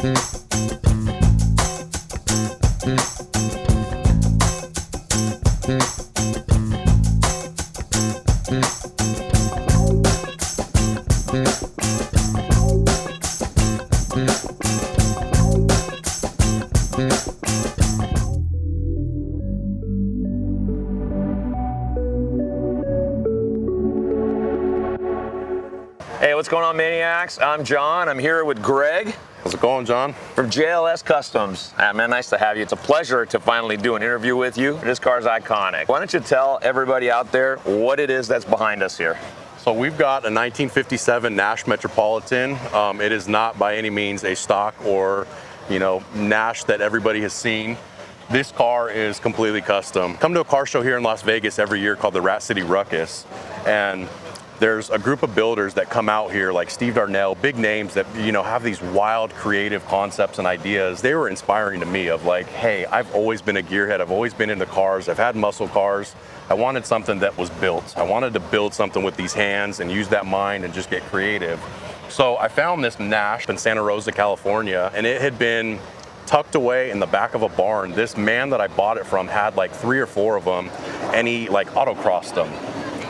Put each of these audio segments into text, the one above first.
Hey, what's going on, Maniacs? I'm John. I'm here with Greg. How's it going, John? From JLS Customs. Man, nice to have you. It's a pleasure to finally do an interview with you. This car is iconic. Why don't you tell everybody out there what it is that's behind us here? So we've got a 1957 Nash Metropolitan. It is not by any means a stock or, Nash that everybody has seen. This car is completely custom. Come to a car show here in Las Vegas every year called the Rat City Ruckus, and there's a group of builders that come out here like Steve Darnell, big names that, have these wild creative concepts and ideas. They were inspiring to me of like, hey, I've always been a gearhead. I've always been into cars. I've had muscle cars. I wanted something that was built. I wanted to build something with these hands and use that mind and just get creative. So I found this Nash in Santa Rosa, California, and it had been tucked away in the back of a barn. This man that I bought it from had like 3 or 4 of them, and he like autocrossed them.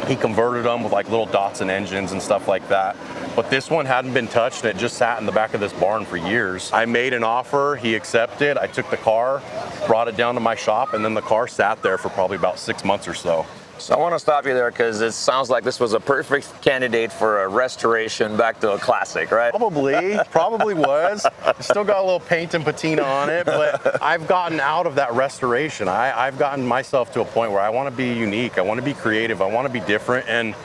He converted them with like little Datsun engines and stuff like that. But this one hadn't been touched, and it just sat in the back of this barn for years. I made an offer, he accepted. I took the car, brought it down to my shop, and then the car sat there for probably about 6 months or so. So I want to stop you there because it sounds like this was a perfect candidate for a restoration back to a classic, right? Probably was. Still got a little paint and patina on it, but I've gotten out of that restoration. I've gotten myself to a point where I want to be unique. I want to be creative. I want to be different. And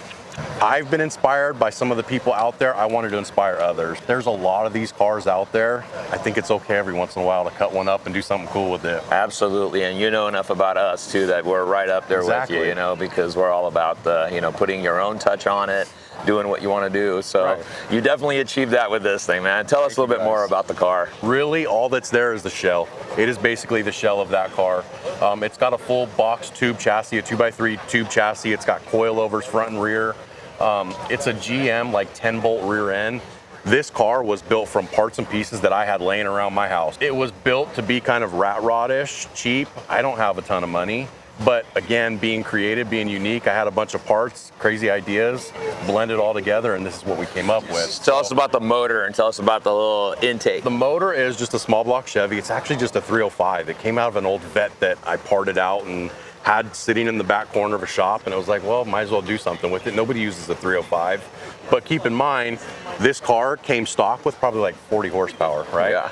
I've been inspired by some of the people out there. I wanted to inspire others. There's a lot of these cars out there. I think it's okay every once in a while to cut one up and do something cool with it. Absolutely, and you know enough about us too that we're right up there with you, because we're all about the, putting your own touch on it, doing what you want to do. So right. You definitely achieved that with this thing, man. Tell us a little bit more about the car. Really, all that's there is the shell. It is basically the shell of that car. It's got a full box tube chassis, a 2x3 tube chassis. It's got coilovers front and rear. It's a GM like 10-bolt rear end. This car was built from parts and pieces that I had laying around my house. It was built to be kind of rat rod-ish, cheap. I don't have a ton of money, but again, being creative, being unique, I had a bunch of parts, crazy ideas, blended all together, and this is what we came up with. Tell us about the motor and tell us about the little intake. The motor is just a small block Chevy. It's actually just a 305. It came out of an old Vet that I parted out and had sitting in the back corner of a shop, and it was like, well, might as well do something with it. Nobody uses a 305, but keep in mind, this car came stock with probably like 40 horsepower, right? Yeah.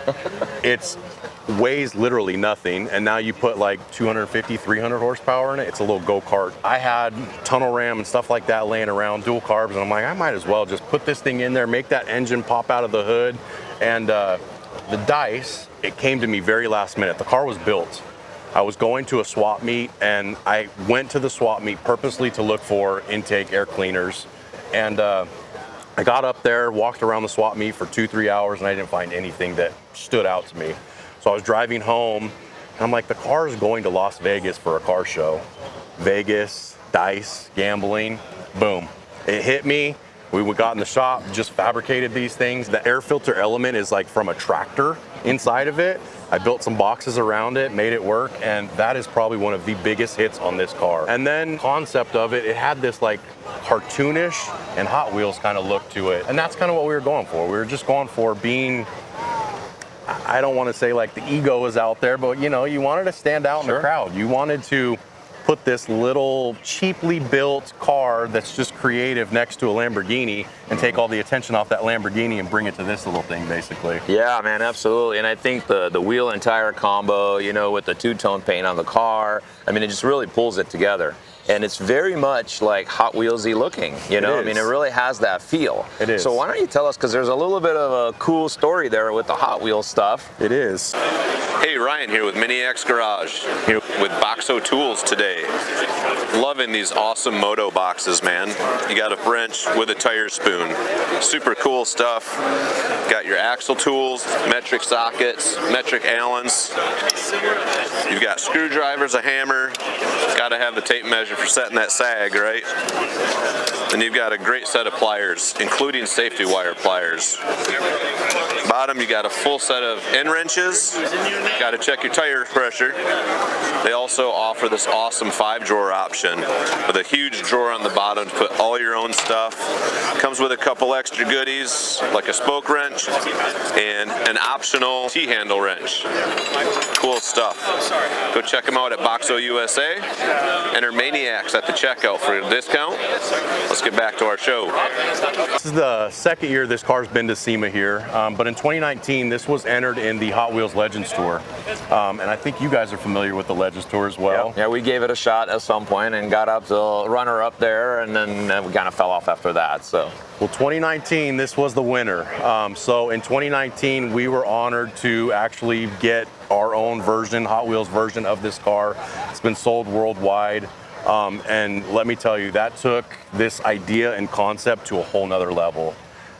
It weighs literally nothing, and now you put like 250, 300 horsepower in it. It's a little go-kart. I had tunnel ram and stuff like that laying around, dual carbs, and I'm like, I might as well just put this thing in there, make that engine pop out of the hood. And the dice, it came to me very last minute. The car was built. I was going to a swap meet, and I went to the swap meet purposely to look for intake air cleaners. And I got up there, walked around the swap meet for 2-3 hours, and I didn't find anything that stood out to me. So I was driving home, and I'm like, the car is going to Las Vegas for a car show. Vegas, dice, gambling, boom. It hit me. We got in the shop, just fabricated these things. The air filter element is like from a tractor inside of it. I built some boxes around it, made it work, and that is probably one of the biggest hits on this car. And then concept of it, it had this like cartoonish and Hot Wheels kind of look to it. And that's kind of what we were going for. We were just going for being, I don't want to say like the ego is out there, but you wanted to stand out in the crowd. You wanted to put this little cheaply built car that's just creative next to a Lamborghini and take all the attention off that Lamborghini and bring it to this little thing, basically. Yeah, man, absolutely. And I think the wheel and tire combo, with the two-tone paint on the car, I mean, it just really pulls it together. And it's very much like Hot Wheels-y looking, I mean, it really has that feel. It is. So why don't you tell us, because there's a little bit of a cool story there with the Hot Wheels stuff. It is. Hey, Ryan here with Maniacs Garage, here with Boxo Tools today. Loving these awesome moto boxes, man. You got a wrench with a tire spoon. Super cool stuff. Got your axle tools, metric sockets, metric Allens. You've got screwdrivers, a hammer. Got to have the tape measure for setting that sag, right? And you've got a great set of pliers, including safety wire pliers. Bottom bottom, you got a full set of end wrenches. Got to check your tire pressure. They also offer this awesome 5-drawer option with a huge drawer on the bottom to put all your own stuff. Comes with a couple extra goodies like a spoke wrench and an optional T-handle wrench. Cool stuff. Go check them out at Boxo USA. Enter Maniacs at the checkout for a discount. Let's get back to our show. This is the second year this car's been to SEMA here, but in 2019 this was entered in the Hot Wheels Legends Tour, and I think you guys are familiar with the Legends Tour as well. Yeah, we gave it a shot at some point and got up to runner up there, and then we kind of fell off after that. So, well, 2019 this was the winner. So in 2019 we were honored to actually get our own version, Hot Wheels version of this car. It's been sold worldwide. And let me tell you, that took this idea and concept to a whole nother level.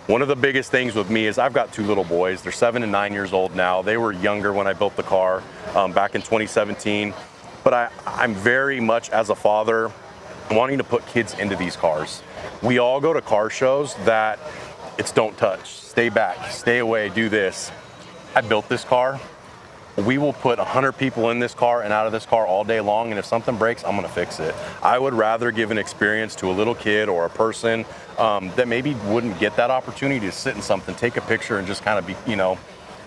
One of the biggest things with me is I've got 2 little boys. They're 7 and 9 years old now. They were younger when I built the car back in 2017. But I'm very much, as a father, wanting to put kids into these cars. We all go to car shows that it's don't touch, stay back, stay away, do this. I built this car. We will put 100 people in this car and out of this car all day long, and if something breaks, I'm gonna fix it. I would rather give an experience to a little kid or a person that maybe wouldn't get that opportunity to sit in something, take a picture, and just kind of be, you know,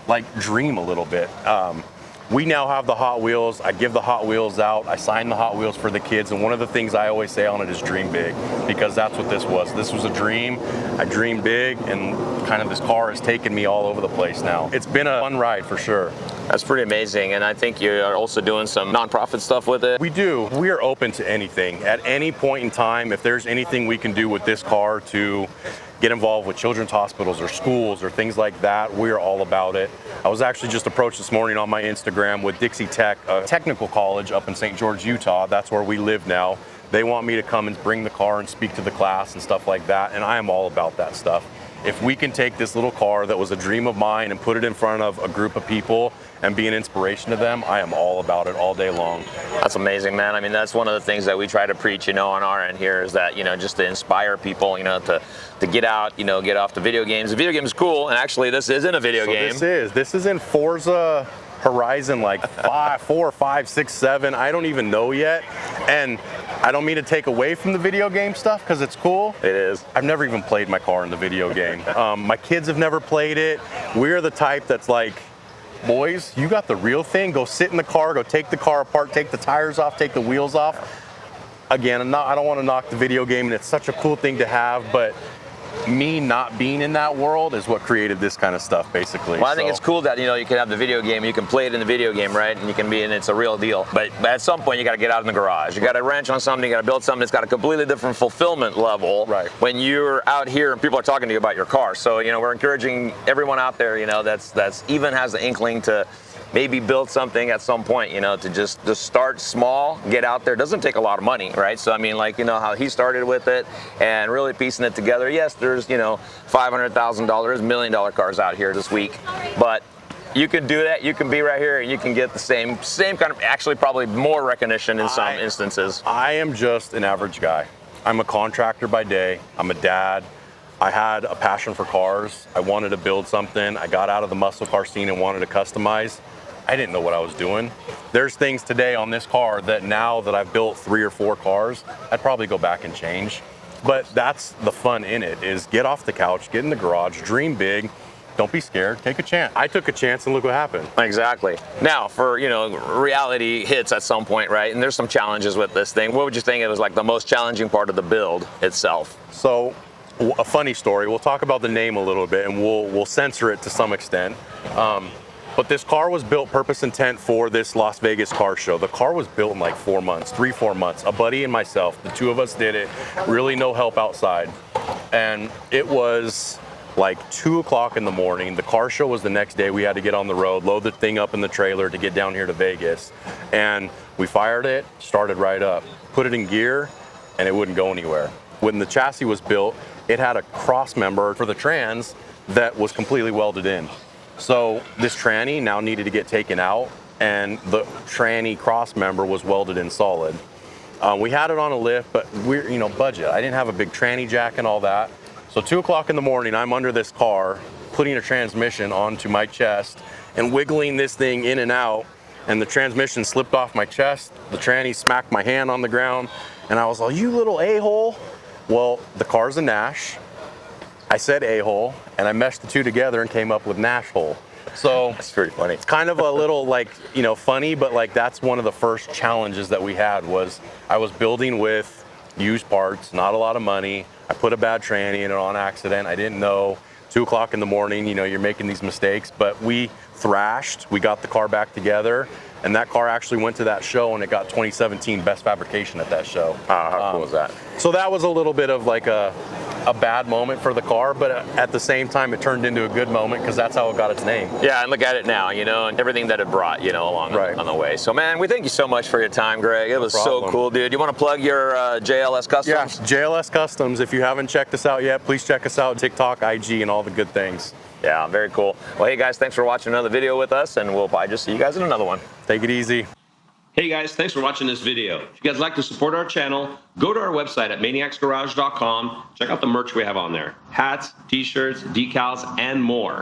like dream a little bit. We now have the Hot Wheels. I give the Hot Wheels out. I sign the Hot Wheels for the kids, and one of the things I always say on it is dream big, because that's what this was. This was a dream. I dreamed big, and kind of this car has taken me all over the place now. It's been a fun ride for sure. That's pretty amazing, and I think you are also doing some nonprofit stuff with it. We do. We are open to anything. At any point in time, if there's anything we can do with this car to get involved with children's hospitals or schools or things like that, we are all about it. I was actually just approached this morning on my Instagram with Dixie Tech, a technical college up in St. George, Utah. That's where we live now. They want me to come and bring the car and speak to the class and stuff like that, and I am all about that stuff. If we can take this little car that was a dream of mine and put it in front of a group of people and be an inspiration to them, I am all about it all day long. That's amazing, man. I mean, that's one of the things that we try to preach, you know, on our end here is that, you know, just to inspire people, you know, to get out, you know, get off the video games. The video game is cool, and actually this isn't a video game. This is in Forza Horizon, like 4, 5, 6, 7. I don't even know yet. And I don't mean to take away from the video game stuff because it's cool. It is. I've never even played my car in the video game. My kids have never played it. We're the type that's like, boys, you got the real thing. Go sit in the car, go take the car apart, take the tires off, take the wheels off. Again, I don't want to knock the video game, and it's such a cool thing to have, but me not being in that world is what created this kind of stuff, basically. Well, I think it's cool that, you know, you can have the video game, you can play it in the video game, right? And you can be in it's a real deal. But at some point, you got to get out in the garage. You got to wrench on something, you got to build something that's got a completely different fulfillment level when you're out here and people are talking to you about your car. So, you know, we're encouraging everyone out there, you know, that's even has the inkling to maybe build something at some point, you know, to just start small, get out there. It doesn't take a lot of money, right? So, I mean, like, you know, how he started with it and really piecing it together. Yes, there's, you know, $500,000, $1 million cars out here this week, but you can do that. You can be right here and you can get the same kind of, actually probably more recognition in some instances. I am just an average guy. I'm a contractor by day. I'm a dad. I had a passion for cars. I wanted to build something. I got out of the muscle car scene and wanted to customize. I didn't know what I was doing. There's things today on this car that now that I've built 3 or 4 cars, I'd probably go back and change. But that's the fun in it, is get off the couch, get in the garage, dream big, don't be scared, take a chance. I took a chance and look what happened. Exactly. Now, for, you know, reality hits at some point, right? And there's some challenges with this thing. What would you think it was like the most challenging part of the build itself? So, a funny story, we'll talk about the name a little bit and we'll censor it to some extent. But this car was built purpose intent for this Las Vegas car show. The car was built in like 4 months, 3-4 months. A buddy and myself, the 2 of us did it, really no help outside. And it was like 2 o'clock in the morning. The car show was the next day. We had to get on the road, load the thing up in the trailer to get down here to Vegas. And we fired it, started right up, put it in gear, and it wouldn't go anywhere. When the chassis was built, it had a cross member for the trans that was completely welded in. So this tranny now needed to get taken out, and the tranny cross member was welded in solid. We had it on a lift, but we're, budget. I didn't have a big tranny jack and all that. So 2 o'clock in the morning, I'm under this car, putting a transmission onto my chest and wiggling this thing in and out, and the transmission slipped off my chest. The tranny smacked my hand on the ground, and I was like, you little a-hole. Well, the car's a Nash. I said a-hole, and I meshed the two together and came up with Nashole. So that's pretty funny. It's kind of a little like, you know, funny, but like that's one of the first challenges that we had was I was building with used parts, not a lot of money. I put a bad tranny in it on accident. I didn't know. 2 o'clock in the morning, you know, you're making these mistakes, but we thrashed, we got the car back together, and that car actually went to that show and it got 2017 Best Fabrication at that show. How cool was that? So that was a little bit of like a bad moment for the car, but at the same time it turned into a good moment because that's how it got its name. Yeah, and look at it now, you know, and everything that it brought, you know, along on the way. So man, we thank you so much for your time, Greg. It was so cool, dude. You want to plug your JLS Customs? Yeah, JLS Customs. If you haven't checked us out yet, please check us out, TikTok, IG, and all the good things. Yeah, very cool. Well, hey guys, thanks for watching another video with us, and we'll probably just see you guys in another one. Take it easy. Hey guys, thanks for watching this video. If you guys like to support our channel, go to our website at maniacsgarage.com. Check out the merch we have on there. Hats, t-shirts, decals, and more.